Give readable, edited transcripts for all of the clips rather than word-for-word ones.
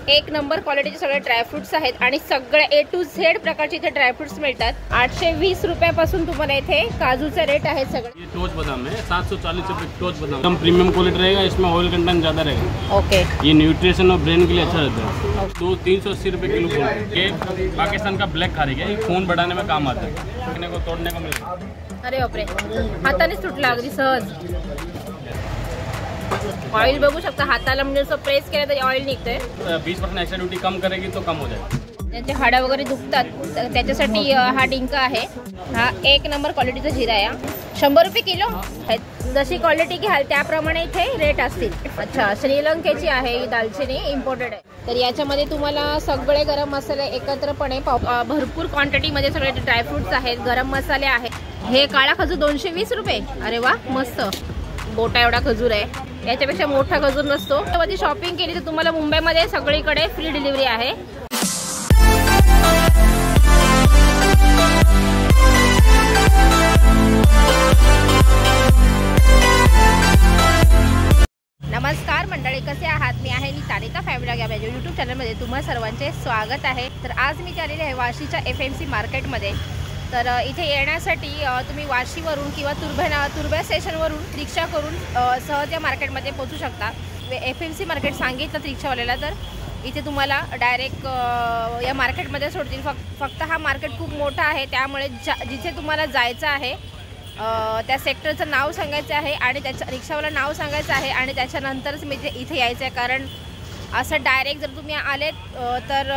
एक नंबर क्वालिटीचे सगळे ड्रायफ्रुट्स आहेत आणि सगळे A to Z प्रकारचे इथे ड्रायफ्रुट्स मिळतात। 820 रुपयापासून तुम्हाला इथे काजूचे रेट आहेत सगळे। ये टोच बादाम है 740 रुपए टोच बादाम, एकदम प्रीमियम क्वालिटी रहेगा, इसमें ऑयल कंटेंट ज़्यादा रहेगा। ओके, ये न्यूट्रिशन और ब्रेन के लिए अच्छा रहता है। तो 380 रुपए किलो। ये पाकिस्तान का ब्लैक खारिक है, खून बढ़ाने में काम आता है, को तोड़ने को मिलेगा। अरे बापरे, हातानेच तुटला अगदी सहज। ऑइल बघू शकता, हाताला म्हणजे असं प्रेस केलं तरी ऑइल निघतंय। 20% एक्स्ट्रा ड्यूटी कम करेगी तो कम हो जाएगा। त्यांचे हाडं वगैरे दुखतात त्याच्यासाठी हा डिंक आहे। हा एक नंबर क्वालिटीचा जिरा आहे। 100 रुपये किलो। जशी क्वालिटी घ्याल त्याप्रमाणे इथे रेट असतील। अच्छा, श्रीलंकेची आहे ही दालचिनी, इम्पोर्टेड आहे। तर याच्यामध्ये तुम्हाला सगळे गरम मसाले एकत्रपणे भरपूर क्वांटिटीमध्ये सगळे ड्रायफ्रुट्स आहेत, गरम मसाले आहेत। हे काळा खजूर 220 रुपये। अरे वा, मस्त गोटा एवढा खजूर आहे, याच्यापेक्षा मोठा खजूर नसतो। त्यामध्ये शॉपिंग केली तर तुम्हाला मुंबईमध्ये सगळीकडे फ्री डिलिव्हरी आहे। नमस्कार मंडळी, कसे आहात? मी आहे नितानिता फॅमिली या माझ्या यूट्यूब चॅनलमध्ये तुम्हा सर्वांचे स्वागत आहे। तर आज मी आलेले आहे वाशीच्या FMC मार्केटमध्ये। तर इथे येण्यासाठी तुम्ही वाशीवरून किंवा तुर्भ्या स्टेशनवरून रिक्षा करून सहज या मार्केटमध्ये पोहोचू शकता। FMC मार्केट सांगितलं रिक्षावाल्याला तर इथे तुम्हाला डायरेक्ट या मार्केटमध्ये सोडतील। फक्त हा मार्केट खूप मोठा आहे, त्यामुळे जिथे तुम्हाला जायचं आहे त्या सेक्टरचं नाव सांगायचं आहे आणि त्याच्या रिक्षावाला नाव सांगायचं आहे आणि त्याच्यानंतरच मी इथे यायचं आहे। कारण असं डायरेक्ट जर तुम्ही आलेत तर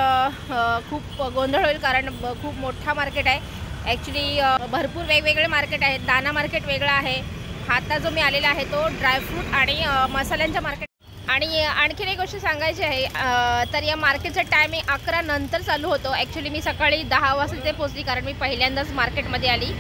खूप गोंधळ होईल, कारण खूप मोठा मार्केट आहे। ॲक्च्युली भरपूर वेगवेगळे मार्केट आहेत। दाना मार्केट वेगळा आहे, आता जो मी आलेला आहे तो ड्रायफ्रूट आणि मसाल्यांचा मार्केट। आणि आणखीन एक गोष्ट सांगायची आहे, तर या मार्केटचा टायमिंग 11 नंतर चालू होतो। ॲक्च्युली मी सकाळी 10 वाजता ते पोहोचली, कारण मी पहिल्यांदाच मार्केटमध्ये आली।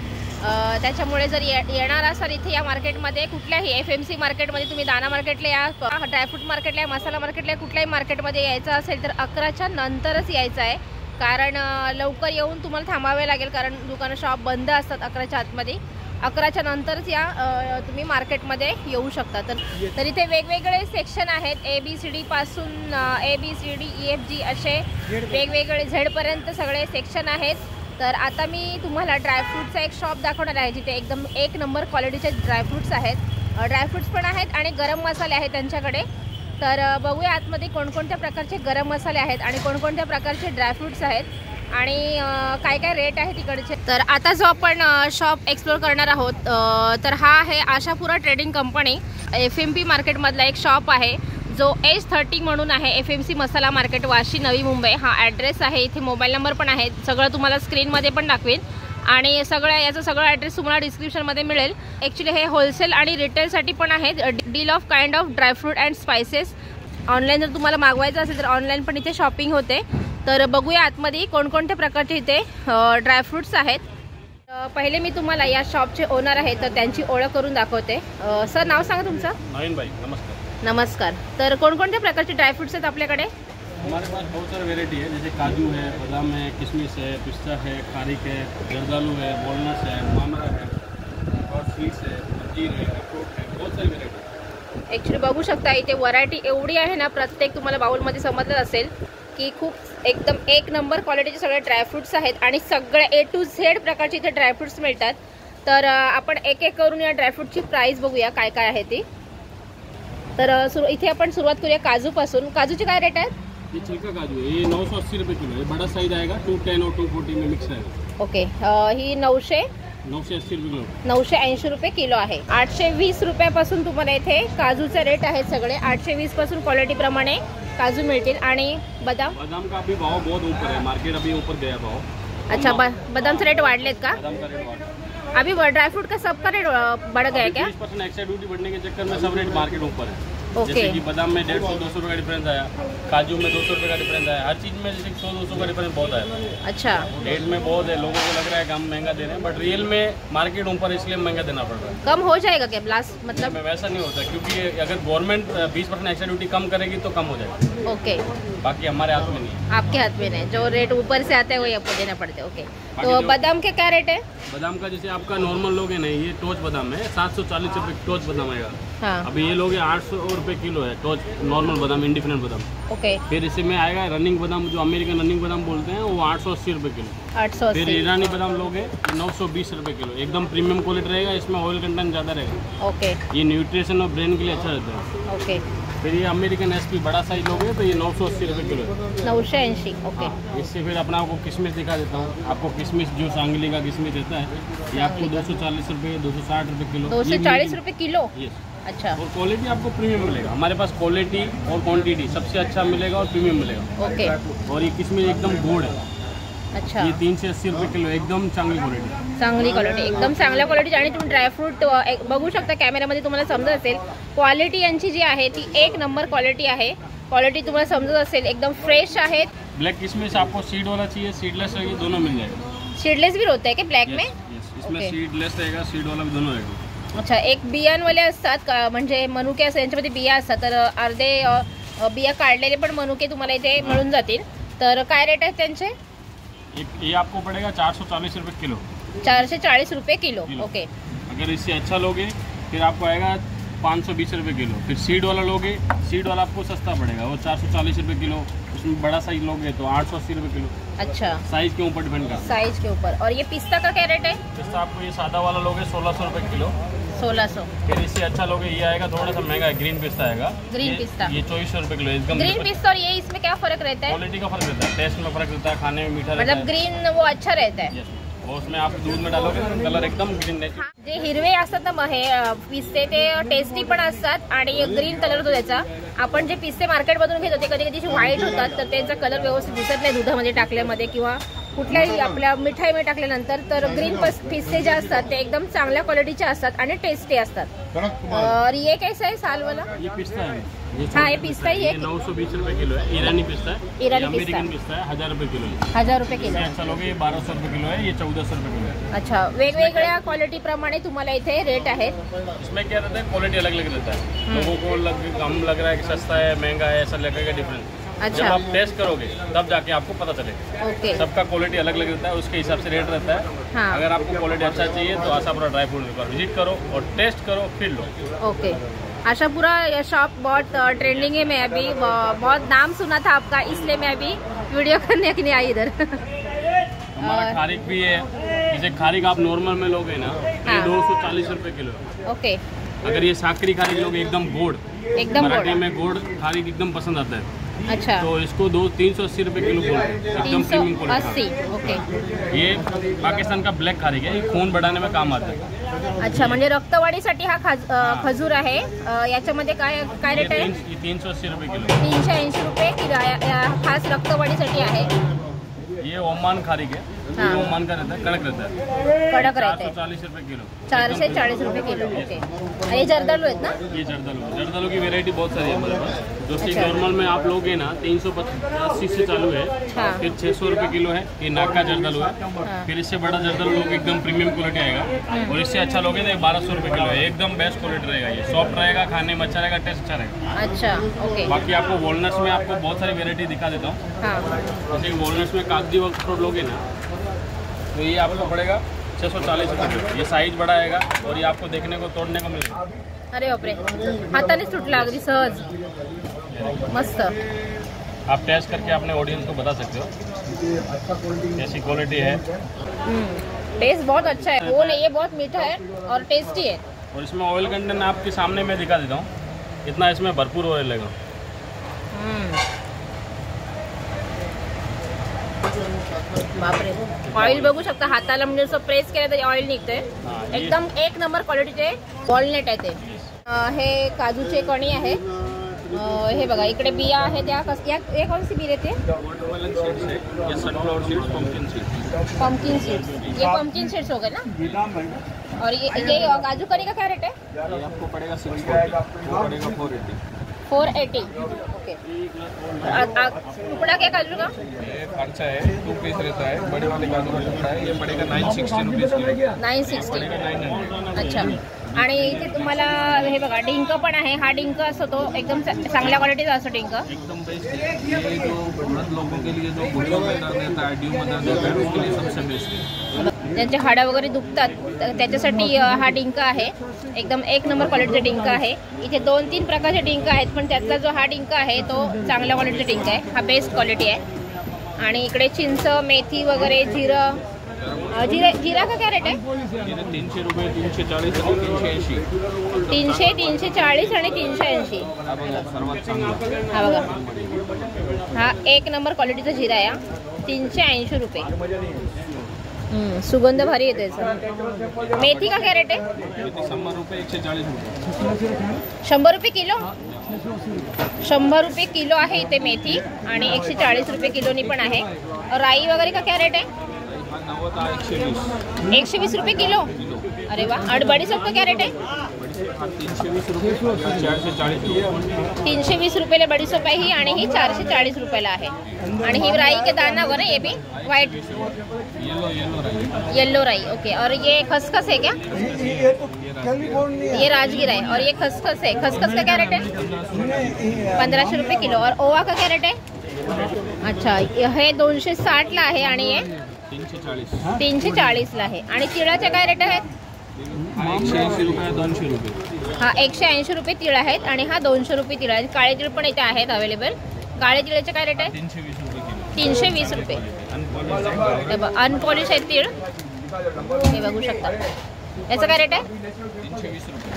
त्याच्यामुळे जर येणार असाल इथे या मार्केटमध्ये, कुठल्याही FMC मार्केटमध्ये तुम्ही दाना मार्केटला या, ड्रायफ्रूट मार्केटला या, मसाला मार्केटला या, कुठल्याही मार्केटमध्ये यायचं असेल तर 11च्या नंतरच यायचं आहे। कारण लवकर येऊन तुम्हाला थांबावे लागेल, कारण दुकानं शॉप बंद असतात 11च्या आतमध्ये। 11च्या नंतरच या तुम्ही मार्केटमध्ये येऊ शकता। तर इथे वेगवेगळे सेक्शन आहेत। ABCD पासून ABCD EFG असे वेगवेगळे झेडपर्यंत सगळे सेक्शन आहेत। तर आता मी तुम्हाला ड्रायफ्रूटचा एक शॉप दाखवणार आहे, जिथे एकदम एक नंबर क्वालिटीचे ड्रायफ्रूट्स आहेत। ड्रायफ्रूट्स पण आहेत आणि गरम मसाले आहेत त्यांच्याकडे। तर बघूया आतमध्ये कोणकोणत्या प्रकारचे गरम मसाले आहेत आणि कोणकोणत्या प्रकारचे ड्रायफ्रूट्स आहेत आणि काय काय रेट आहे तिकडचे। तर आता जो आपण शॉप एक्सप्लोर करणार आहोत तर हा आहे आशापुरा ट्रेडिंग कंपनी, FMP मार्केटमधला एक शॉप आहे जो S30 म्हणून आहे। FMC मसाला मार्केट, वाशी, नवी मुंबई हा ॲड्रेस आहे। इथे मोबाईल नंबर पण आहे, सगळं तुम्हाला स्क्रीनमध्ये पण दाखवेन आणि याचा सगळा ॲड्रेस तुम्हाला डिस्क्रिप्शनमध्ये मिळेल। ॲक्च्युली हे होलसेल आणि रिटेलसाठी पण आहे। Deal of kind of dry fruit and spices. Online जर तुम्हाला मागवायचं असेल तर ऑनलाईन पण इथे शॉपिंग होते। तर बघूया आतमध्ये कोणकोणत्या प्रकारचे इथे ड्रायफ्रूट्स आहेत। पहिले मी तुम्हाला या शॉपचे ओनर आहे तर त्यांची ओळख करून दाखवते। सर, नाव सांगा तुमचं? नवीन भाई, नमस्कार। नमस्कार। तर कोणकोणत्या प्रकारचे ड्रायफ्रूट्स आहेत आपल्याकडे? हमारे पास बहुत सारी वेराइटी है, जैसे काजू है, बादाम है, किशमिश है, पिस्ता है, खारिक है, जर्दालू है, वॉलनट्स है, मामरा है और सीड्स है, अंजीर है, अखरोट है, बहुत सारी वेराइटी। ॲक्च्युली बघू शकता इथे व्हरायटी एवढी आहे ना, प्रत्येक तुम्हाला बाउलमध्ये समजलं असेल की खूप एकदम एक नंबर क्वालिटीचे सगळे ड्रायफ्रुट्स आहेत आणि सगळे A to Z प्रकारचे इथे ड्रायफ्रुट्स मिळतात। तर आपण एक एक करून या ड्रायफ्रूटची प्राइस बघूया काय काय आहे ती। तर इथे आपण सुरुवात करूया काजूपासून। काजूचे काय रेट आहेत? ये छिलका काजू है, ये 980 रुपये किलो है, बड़ा साइज आएगा 210 और 240 में मिक्स रहेगा। ओके, ही 980 रुपये किलो, 980 रुपये किलो आहे। 820 रुपयापासून तुम्हाला इथे काजूचे रेट आहेत सगळे। 820 पासून क्वालिटी प्रमाणे काजू मिळतील। आणि बदाम का अभी भाव बहुत ऊपर है, मार्केट अभी ऊपर गया भाव। अच्छा, बदामचे रेट वाढलेत का? बादाम का रेट वाढा, अभी ड्राईफ्रूट का सबका रेट बढ़ गया है क्या? 20% एक्स्ट्रा ड्यूटी बढ़ने के चक्कर में सब रेट मार्केट ऊपर है। ओके। जैसे कि बादाम में 150-200 रुपये का डिफरेंस आया, काजू में 200 रुपये का डिफरेंस आया, हर चीज़ में जैसे 100-200 का डिफरेंस बहुत आया। अच्छा, रेट में बहुत है, लोगों को लग रहा है कि हम महंगा दे रहे हैं, बट रियल में मार्केट ऊपर है, इसलिए महंगा देना पड़ रहा है। कम हो जाएगा क्या लास्ट? मतलब वैसा नहीं होता, क्योंकि अगर गवर्नमेंट 20% एक्स्ट्रा ड्यूटी कम करेगी तो कम हो जाएगा। ओके, बाकी हमारे हाथ में नहीं है। आपके हाथ में नहीं, जो रेट ऊपर से आता है वही आपको देना पड़ता है। ओके, तो बादाम के क्या रेट है? बादाम का जैसे आपका नॉर्मल लोग है ना, ये टोच बादाम है, 740 रुपये टोच बादाम आएगा। हाँ अभी ये लोगे 800 रुपये किलो है टॉच नॉर्मल बादाम, इंडिपेंडेंट बादाम। ओके। फिर इसी में आएगा रनिंग बादाम, जो अमेरिकन रनिंग बादाम बोलते हैं, वो 880 रुपये किलो। 880। फिर ईरानी बादाम लोगे 920 रुपये किलो, एकदम प्रीमियम क्वालिटी रहेगा, इसमें ऑयल कंटेंट ज़्यादा रहेगा। ओके ये न्यूट्रिशन और ब्रेन के लिए अच्छा रहता है। ओके। फिर ये अमेरिकन एसपी बड़ा साइज लोगे तो ये 980 रुपये किलो है। 980। ओके। हाँ, इससे फिर अपना आपको किशमिश दिखा देता हूँ। आपको किशमिश जो सांगली का किशमिश रहता है, ये आपको 240 रुपये 260 रुपये किलो। 240 रुपये किलो। यस। अच्छा। और क्वालिटी आपको प्रीमियम मिलेगा। हमारे पास क्वालिटी और क्वांटिटी सबसे अच्छा मिलेगा और प्रीमियम मिलेगा। ओके। और ये किशमिश एकदम गोड है। अच्छा। ये 380 रुपये किलो, एकदम चांगली क्वालिटी। चांगली क्वालिटी, एकदम चांगल्या क्वालिटीची। आणि तुम्ही ड्रायफ्रूट बघू शकता कॅमेऱ्यामध्ये, तुम्हाला समजत असेल क्वालिटी यांची जी आहे ती 1 नंबर क्वालिटी आहे। क्वालिटी तुम्हाला समजत असेल, एकदम फ्रेश आहेत। ब्लैक किशमिश आपको सीड वाला चाहिए, सीडलेस चाहिए, दोनों मिल जाएगा। सीडलेस भी होते हैं क्या ब्लॅक में? इसमें Okay. सीडलेस रहेगा, सीड वाला भी दोनों रहेगा। अच्छा, एक बियांवाले असतात का, म्हणजे मनुके असतात यांच्यामध्ये बिया असतात, तर अर्धे बिया काढलेले पण मनुके तुम्हाला इथे मिळून जातील। तर काय रेट आहे त्यांचे? ये आपको पड़ेगा 440 रुपये किलो। 440 रुपये किलो। ओके। अगर इससे अच्छा लोगे फिर आपको आएगा 520 रुपये किलो। फिर सीड वाला लोगे, सीड वाला आपको सस्ता पड़ेगा, वो 440 रुपये किलो। उसमें बड़ा साइज लोगे तो 880 रुपये किलो। अच्छा, साइज के ऊपर डिपेंड करता है। साइज के ऊपर। और ये पिस्ता का क्या रेट है? पिस्ता आपको ये सादा वाला लोगे 1600 रुपये किलो। 1600। फिर इससे अच्छा लोगे, ये आएगा थोड़ा सा महंगा है, ग्रीन पिस्ता आएगा। ग्रीन पिस्ता। ये 2400 रुपये किलो, एकदम ग्रीन पिस्ता और ये इसमें क्या फर्क रहता है? क्वालिटी का फर्क रहता है, टेस्ट में फर्क रहता है, खाने में मीठा रहता मतलब है। ग्रीन वो अच्छा रहता है। Yes. और उसमें आप दूध में डालोगे तो कलर एकदम ग्रीन रहेगा। जे हिरवे असतात ना हे पिस्ते, ते टेस्टी पण असतात आणि ग्रीन कलर होतो त्याचा। आपण जे पिस्ते मार्केटमधून घेतो ते कधी कधी व्हाईट होतात, तर त्यांचा कलर व्यवस्थित दिसत नाही दुधामध्ये टाकल्यामध्ये किंवा कुठल्याही आपल्या मिठाईमध्ये टाकल्यानंतर। तर ग्रीन पिस्ते जे असतात ते एकदम चांगल्या क्वालिटीचे असतात आणि टेस्टी असतात। और ये कैसा है साल वाला? ये पिस्ता है। हाँ, ये पिस्ता ही है। 920 रुपये किलो है। ईरानी पिस्ता है। ईरानी ये अमेरिकन पिस्ता है, 1000 रुपये किलो है। 1000 रुपये किलो। इससे अच्छा लोगे ये 1200 रुपये किलो है, ये 1400 रुपये किलो है। अच्छा, वेगवेगळ्या क्वालिटी प्रमाणे तुम्हाला इथे रेट आहेत। इसमें क्या रहता है, क्वालिटी अलग अलग रहता है। लोगों को कम लग रहा है कि सस्ता है, महंगा है, ऐसा लगेगा डिफरेंस। अच्छा। जब आप टेस्ट करोगे तब जाके आपको पता चलेगा। ओके। सबका क्वालिटी अलग अलग रहता है, उसके हिसाब से रेट रहता है। हाँ। अगर आपको क्वालिटी अच्छा चाहिए तो आशापुरा ड्राई फ्रूट पर विजिट करो और टेस्ट करो, फिर लो। ओके। आशापुरा ये शॉप बहुत ट्रेंडिंग है। मैं अभी बहुत नाम सुना था आपका, इसलिए मैं अभी वीडियो करने के लिए आई इधर। हमारा खारिक भी है। जैसे खारिक आप नॉर्मल में लोगे ना तो ये 240 रुपये किलो है। ओके। अगर ये साकरी खारिक लोगे एकदम गोड, एकदम मराठी गोड। में गोड खारिक एकदम पसंद आता है, अच्छा, तो इसको 380 रुपये किलो बोलते हैं, एकदम प्रीमियम क्वालिटी। 380। ओके। ये पाकिस्तान का ब्लैक खारिक है, ये खून बढ़ाने में काम आता है। अच्छा, म्हणजे रक्तवाढीसाठी हा खजूर आहे। याच्यामध्ये काय काय रेट आहे? ये 380 रुपये किलो। 380 रुपये किलो खास रक्तवाढीसाठी आहे। ये ओमान खारिक है, हाँ। ये ओमान का रहता है, कड़क रहता है। कडक रहता है। 440 रुपये किलो। 440 रुपये किलो। ओके। ये जर्दालू आहेत ना? ये जर्दालू की वैरायटी बहुत सारी है हमारे पास। जो कि अच्छा। नॉर्मल में आप लोगे ना 380 से चालू है। हाँ। फिर 600 रुपये किलो है, ये नाका जर्दालू है। हाँ। फिर इससे बड़ा जर्दालू लोगे एकदम प्रीमियम क्वालिटी आएगा। और इससे अच्छा लोगे तो ये 1200 रुपये किलो है, एकदम बेस्ट क्वालिटी रहेगा। ये सॉफ्ट रहेगा, खाने में अच्छा रहेगा, टेस्ट अच्छा रहेगा। अच्छा। ओके। बाकी आपको वॉलनट्स में आपको बहुत सारी वैरायटी दिखा देता हूँ। हाँ। जैसे कि वॉलनट्स में कागजी अखरोट लोगे ना तो ये आपको पड़ेगा 640 रुपये किलो। ये साइज बड़ा आएगा और ये आपको देखने को तोड़ने को मिलेगा। अरे बापरे, हाताने सुटला अगदी सहज, मस्त। आप टेस्ट करके अपने ऑडियंस को बता सकते हो कैसी क्वालिटी है। टेस्ट बहुत अच्छा है। वो नहीं, ये बहुत मीठा है और टेस्टी है। और इसमें ऑयल कंटेंट आपके सामने मैं दिखा देता हूँ, इतना इसमें भरपूर ऑयल लगेगा। बापरे, ऑइल बघू शकता, हाताला म्हणजे असं प्रेस केलं तरी ऑइल निघतंय। हाँ, एकदम 1 नंबर क्वालिटीचे वॉलनट आहे ते। हे काजूचे कणी आहे। हे बघा, इकडे बिया आहेत त्या हे कोणसी बी रहते? वाटरमेलन सीड्स है, ये sunflower seeds, pumpkin seeds. Pumpkin seeds. ये पंपकिन सीड्स हो गए ना? और ये काजू करी का क्या रेट है? ये आपको पड़ेगा 640, वो पड़ेगा 480। 480। ओके। टुकड़ा क्या काजू का? ये अच्छा है, 2 पीस रहता है, बड़े वाले काजू का टुकड़ा है, ये पड़ेगा 960 रुपीज़ किलो। 960। 900। अच्छा। आणि इथे तुम्हाला हे बघा, डिंक पण आहे। हा डिंक असतो तो एकदम चांगल्या क्वालिटीचा असतो डिंक। एकदम बेस्ट है। ये जो वृद्ध लोगों के लिए जो घुटनों में दर्द रहता है, ड्यू में दर्द रहता है, उसके लिए सबसे बेस्ट है। ज्यांचे हाडं वगैरे दुखतात त्याच्यासाठी हा डिंक आहे. एकदम एक नंबर क्वालिटीचा डिंक आहे. इथे 2-3 प्रकारचे डिंक आहेत, पण त्यातला जो हा डिंक आहे तो चांगल्या क्वालिटीचा डिंक आहे. हा बेस्ट क्वालिटी आहे. आणि इकडे चिंच, मेथी वगैरे, जिरं. जीरा का क्या रेट है? 300 रुपये, 340 आणि 380. 300, 340 आणि 380. हा बघा, हा एक नंबर क्वालिटीचा जिरा आहे. 380 रुपये. सुगंध भारी येतो याचा. मेथी का क्या रेट है? 100 रुपये, 140 रुपये. 100 रुपये किलो. 100 रुपये किलो आहे इथे मेथी आणि 140 रुपये किलोनी पण आहे. राई वगैरे का क्या रेट है? 120 रुपये किलो. अरे वाह. और बड़ी सब का क्या रेट है? 320 रुपये, 440 रुपये. 320 रुपये बड़ी सोप आहे ही आणि ही 440 रुपयाला आहे. आणि ही राई के दाना वगैरह ये भी वाइट येलो राई. ओके. और ये खसखस है क्या? ये राजगिरा है. और ये खसखस है. खसखस का क्या रेट है? 1500 रुपये किलो. और ओवा का क्या रेट है? अच्छा, हे 260 ला आहे आणि हे 340 ला आहे. आणि तिळाचे काय रेट आहेत? 180 रुपये, 200 रुपये. हा 180 रुपये तिळ आहेत आणि हा 200 रुपये तिळ आहेत. काळे तिळ पण इथे आहेत अवेलेबल. काळे तिळाचे काय रेट आहे? 320 रुपये किलो. 320 रुपये. अनपॉलिश आहे तीळ, हे बघू शकता. याचं काय रेट आहे?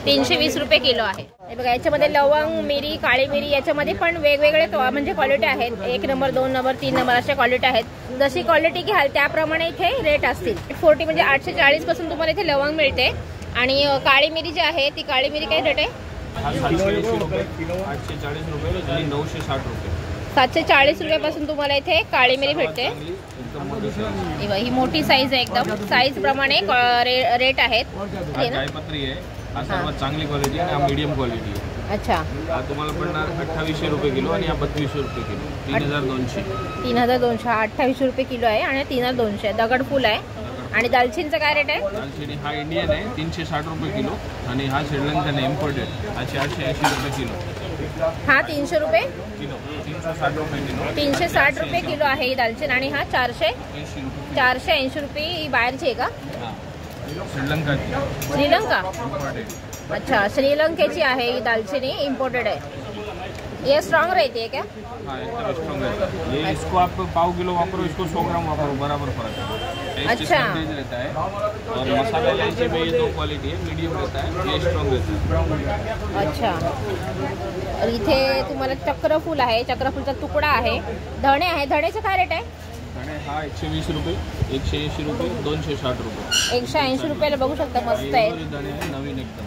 320 रुपये किलो आहे. हे बघा, याच्यामध्ये लवंग, मिरी, काळी मिरी याच्यामध्ये पण वेगवेगळे म्हणजे क्वालिटी आहेत. 1 नंबर, 2 नंबर, 3 नंबर अशा क्वालिटी आहेत. जशी क्वालिटी घ्याल त्याप्रमाणे इथे रेट असतील. 40 म्हणजे 840 पासून तुम्हाला इथे लवंग मिळते. आणि काळी मिरी जी आहे ती काळी मिरी काय रेट आहे? 780 रुपये, 840 रुपये आणि 960 रुपये. 740 रुपयापासून तुम्हाला इथे काळी मिरी भेटते. ही मोठी साईज आहे. एकदम साईज प्रमाणे रेट आहेत. जायपत्री आहे. हा सर्वात चांगली क्वालिटी आणि हा मीडियम क्वालिटी आहे. अच्छा. हा तुम्हाला पडणार 2800 रुपये किलो आणि हा 3200 रुपये किलो. 3200. 3200. 2800 रुपये किलो आहे आणि 3200. दगडफूल आहे. आणि दालचिनीचा काय रेट आहे? दालचिनी हा इंडियन आहे, 360 रुपये किलो. आणि हा श्रीलंकन आहे, इम्पोर्टेड. हा 480 रुपये किलो. हा 300 रुपये किलो. 360 रुपये किलो. 360 रुपये किलो आहे ही दालचिनी. आणि हा 480 रुपये. ही बाहेरची आहे का? श्रीलंका. अच्छा, श्रीलंकेची आहे ही दालचिनी, इम्पोर्टेड आहे. ये स्ट्रॉन्ग रहती है क्या? हाँ, एकदम स्ट्रॉन्ग रहता है. ये इसको आप पाव किलो वापरो, इसको 100 ग्राम वापरो, बराबर फर्क है. अच्छा. रहता है. और मसाला इलायची में ये 2 क्वालिटी है, मीडियम रहता है, ये स्ट्रॉन्ग रहता है. अच्छा. और इथे तुम्हाला चक्रफूल आहे, चक्रफूलचा तुकडा आहे. धणे आहे. धण्याचं काय रेट आहे? धणे हा 120 रुपये, 180 रुपये, 260 रुपये. 180 रुपयाला बघू शकता. मस्त आहे. धणे आहे, नवीन एकदम.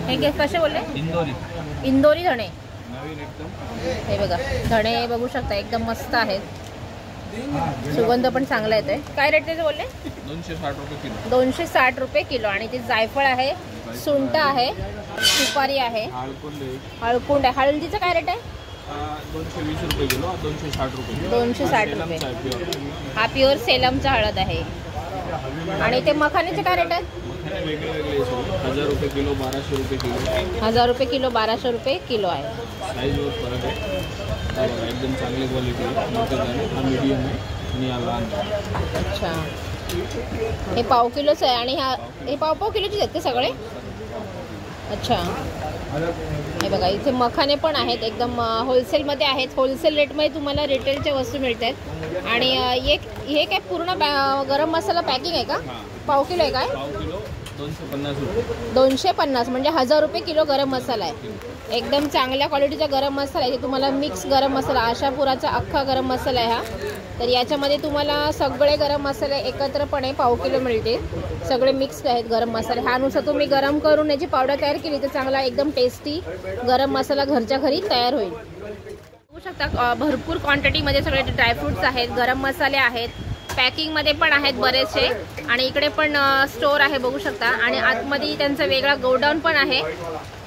हे कसे बोलले? इंदोरी धणे. हे बघा, धणे बघू शकता, एकदम मस्त आहेत. सुगंध पण चांगला येतोय. काय रेट त्याचे बोलले? 260 रुपये किलो. 260 रुपये किलो. आणि ते जायफळ आहे, सुंठ आहे, सुपारी आहे, हळकुंड आहे. हळदीचं काय रेट आहे? 220 रुपये किलो. 260 रुपये. 260 रुपये. हा प्युअर सेलमचा हळद आहे. आणि ते मखाण्याचे काय रेट आहे? वेगळे वेगळे 1000 रुपये किलो, 1200 रुपये किलो. 1000 रुपये किलो, 1200 रुपये किलो आहे. साईजवर फरक आहे. एकदम चांगली क्वालिटी आहे. मोठे दाणे. हा मीडियम आहे आणि हा लहान आहे. अच्छा. हे पाव किलोच आहे. आणि हे पाव किलोचेच आहेत ते सगळे? अच्छा. हे बघा, इथे मखाने पण आहेत. एकदम होलसेलमध्ये आहेत. होलसेल रेटमध्ये तुम्हाला रिटेलच्या वस्तू मिळतात. आणि हे काय पूर्ण गरम मसाला पॅकिंग आहे का? पाव किलो आहे काय? पाव किलो 250 रुपये. 250 म्हणजे 1000 रुपये किलो गरम मसाला आहे. एकदम चांगल्या क्वालिटीचा गरम मसाला आहे. तुम्हाला मिक्स गरम मसाला, आशापुराचा अख्खा गरम मसाला आहे हा. तर याच्यामध्ये तुम्हाला सगळे गरम मसाले एकत्रपणे पाव किलो मिळतील. सगळे मिक्स आहेत गरम मसाले. ह्यानुसार तुम्ही गरम करून याची पावडर तयार केली तर चांगला एकदम टेस्टी गरम मसाला घरच्या घरी तयार होईल. बघू शकता, भरपूर क्वांटिटीमध्ये सगळे ड्रायफ्रूट्स आहेत, गरम मसाले आहेत, पॅकिंगमध्ये पण आहेत बरेचसे. आणि इकडे पण स्टोर आहे बघू शकता. आणि आतमध्ये त्यांचा वेगळा गोडाऊन पण आहे.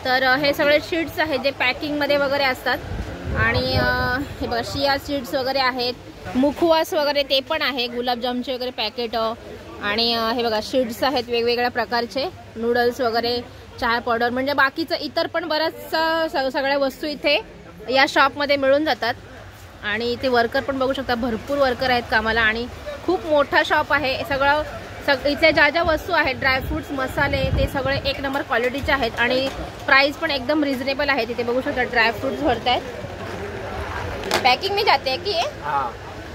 तर हे सगळे शीट्स आहेत जे पॅकिंगमध्ये वगैरे असतात. आणि हे बघा, शिया सीड्स वगैरे आहेत, मुखवास वगैरे ते पण आहे, गुलाबजामचे वगैरे पॅकेट. आणि हे बघा, शीट्स आहेत वेगवेगळ्या प्रकारचे, नूडल्स वगैरे, चहा पावडर, म्हणजे बाकीचं इतर पण बऱ्याचशा सगळ्या वस्तू इथे या शॉपमध्ये मिळून जातात. आणि इथे वर्कर पण बघू शकता, भरपूर वर्कर आहेत कामाला. आणि खूप मोठा शॉप आहे. सगळं इथे ज्या ज्या वस्तू आहेत ड्रायफ्रुट्स मसाले ते सगळे एक नंबर क्वालिटीचे आहेत आणि प्राइस पण एकदम रिजनेबल आहे। तिथे बघू शकता ड्रायफ्रुट्स भरत आहेत। पैकिंग में जाते हैं कि ये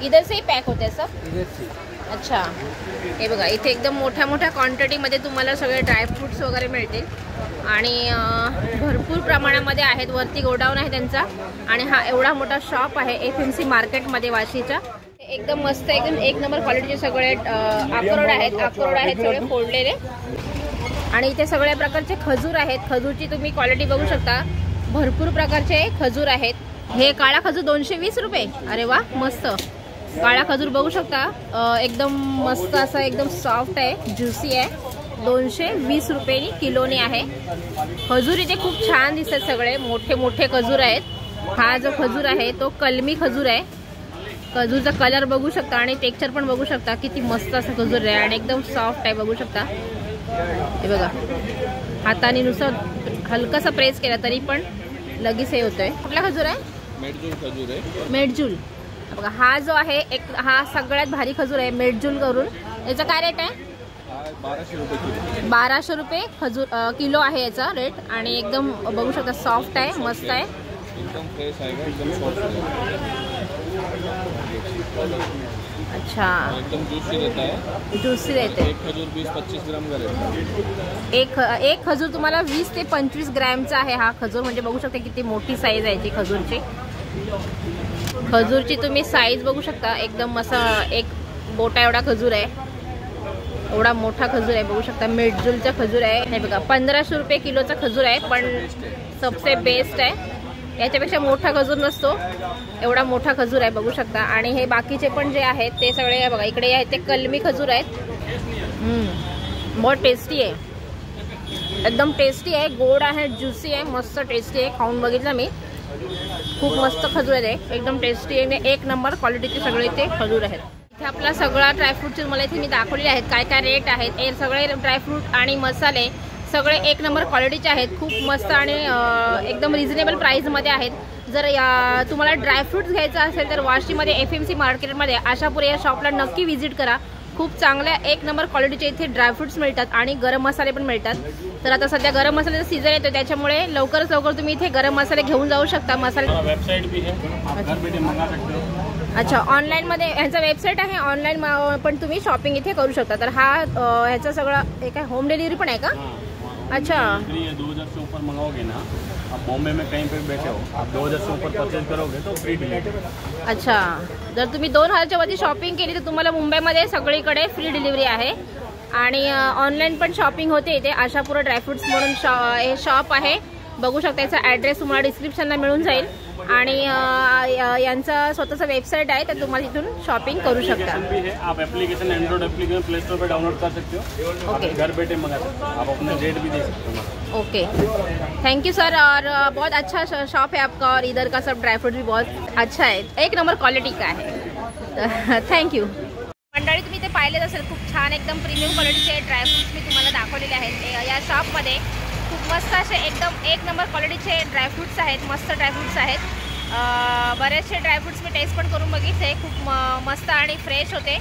इधर से ही पैक होते हैं सब इधर से। अच्छा हे बघा इथे एकदम मोठ्या मोठ्या क्वांटिटीमध्ये तुम्हाला सगळे ड्रायफ्रुट्स वगैरे मिळतील आणि भरपूर प्रमाणामध्ये आहेत। वरती गोडाऊन आहे त्यांचा आणि हा एवढा मोठा शॉप आहे FMC मार्केटमध्ये वाशीच्या। एकदम मस्त एकदम एक नंबर क्वालिटीचे सगळे अक्रोड आहेत सगळे फोडलेले आणि इथे सगळ्या प्रकारचे खजूर आहेत। खजूरची तुम्ही क्वालिटी बघू शकता, भरपूर प्रकारचे खजूर आहेत। हे काळा खजूर 220 रुपये। अरे वा मस्त काळा खजूर बघू शकता, एकदम मस्त असा एकदम सॉफ्ट आहे, ज्युसी आहे। 220 रुपये किलोने आहे। खजूर इथे खूप छान दिसतात, सगळे मोठे मोठे खजूर आहेत। हा जो खजूर आहे तो कलमी खजूर आहे। खजूरचा कलर बघू शकता आणि टेक्स्चर पण बघू शकता, किती मस्त असं खजूर आहे आणि एकदम सॉफ्ट आहे बघू शकता। हे बघा हाताने नुसतं हलकासा प्रेस केला तरी पण लगेच हे होतोय। कुठला खजूर आहे? मेडजूल खजूर आहे। मेडजूल बघा हा जो आहे एक हा सगळ्यात भारी खजूर आहे मेडजूल करून। याचा काय रेट आहे? 1200 रुपये किलो। 1200 रुपये खजूर किलो आहे याचा रेट आणि एकदम बघू शकता सॉफ्ट आहे, मस्त आहे, एकदम फ्रेश आहे, एकदम सॉफ्ट आहे। अच्छा एकदम जूसी रहता है, ज्यूसी रहते। एक खजूर 20-25 ग्राम का रहता है। एक खजूर तुम्हाला 20 ते 25 ग्रॅमचा आहे हा खजूर, म्हणजे बघू शकता किती मोठी साईज आहे ती खजूरची। खजूरची तुम्ही साईज बघू शकता, एकदम असा एक बोटा एवढा खजूर आहे, एवढा मोठा खजूर आहे बघू शकता। मेडजूलचा खजूर आहे हे बघा 1500 रुपये किलोचा खजूर आहे, पण सबसे बेस्ट आहे। याच्यापेक्षा मोठा खजूर नसतो, एवढा मोठा खजूर आहे बघू शकता। आणि हे बाकीचे पण जे आहेत ते सगळे बघा इकडे आहेत ते कलमी खजूर आहेत। बहुत टेस्टी आहे, एकदम टेस्टी आहे, गोड आहे, ज्युसी आहे, मस्त टेस्टी आहे। खाऊन बघितलं मी, खूप मस्त खजूर आहे, एकदम टेस्टी आहे, एक नंबर क्वालिटीचे सगळे ते खजूर आहेत। इथे आपला सगळा ड्रायफ्रूटचे मला इथे मी दाखवलेले आहेत काय काय रेट आहेत। हे सगळे ड्रायफ्रूट आणि मसाले सगळे एक नंबर क्वालिटीचे आहेत, खूप मस्त आणि एकदम रिजनेबल प्राईसमध्ये आहेत। जर तुम्हाला ड्रायफ्रूट्स घ्यायचं असेल तर वाशीमध्ये FMC मार्केटमध्ये आशापूर या शॉपला नक्की व्हिजिट करा। खूप चांगल्या एक नंबर क्वालिटीचे इथे ड्रायफ्रूट्स मिळतात आणि गरम मसाले पण मिळतात। तर आता सध्या गरम मसाल्याचा सीझन येतो, त्याच्यामुळे लवकरच लवकर तुम्ही इथे गरम मसाले घेऊन जाऊ शकता। मसाले वेबसाइट भी है, आप घर बैठे मंगा सकते हो। अच्छा ऑनलाईनमध्ये ह्यांचा वेबसाईट आहे, ऑनलाईन पण तुम्ही शॉपिंग इथे करू शकता। तर हा ह्याचा सगळा एक आहे, होम डिलिव्हरी पण आहे का? अच्छा 2000 से ऊपर मंगाओगे ना, आप बॉम्बे में कहीं पे बैठे हो, आप 2000 से ऊपर परचेज करोगे तो फ्री डिलीवरी। अच्छा जर तुम्ही 2000च्या वरती शॉपिंग केली तर तुम्हाला मुंबईमध्ये सगळीकडे फ्री डिलिव्हरी आहे आणि ऑनलाईन पण शॉपिंग होते इथे। आशापुरा ड्रायफ्रुट्स म्हणून हे शॉप आहे, बघू शकता। याचा ॲड्रेस तुम्हाला डिस्क्रिप्शनला मिळून जाईल आणि यांचा स्वतःचा वेबसाईट आहे, तर तुम्हाला इथून शॉपिंग करू शकता। आप application android application play store पे डाउनलोड कर सकते हो, ओके घर बैठे मंगा सकते हो, आप अपने रेट भी दे सकते हो। Okay thank you sir. और बहुत अच्छा शॉप है आपका और इधर का सब ड्राई फ्रूट भी बहुत अच्छा है, एक नंबर क्वालिटी का है। Thank you. मंडळी तुम्ही ते पाहिलेच असेल, खूप छान एकदम प्रीमियम क्वालिटीचे ड्रायफ्रूट्स मी तुम्हाला दाखवलेले आहेत। या शॉपमध्ये खूप मस्त असे एकदम एक नंबर क्वालिटीचे ड्रायफ्रूट्स आहेत, मस्त ड्रायफ्रूट्स आहेत। बरेचसे ड्रायफ्रूट्स मी टेस्ट पण करून बघितले, खूप मस्त आणि फ्रेश होते।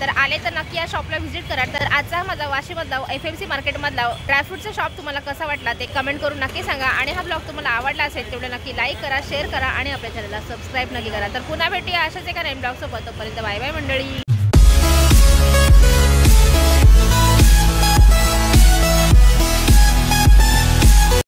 तर आले तर नक्की या शॉपला व्हिजिट करा। तर आजचा माझा वाशीमधला FMC मार्केटमधला ड्रायफ्रूटचा शॉप तुम्हाला कसा वाटला ते कमेंट करून नक्की सांगा आणि हा ब्लॉग तुम्हाला आवडला असेल तेवढं नक्की लाईक करा, शेअर करा आणि आपल्या चॅनलला सबस्क्राईब नक्की करा। तर पुन्हा भेटूया अशाच एका नवीन ब्लॉगसोबत, तोपर्यंत बाय बाय मंडळी।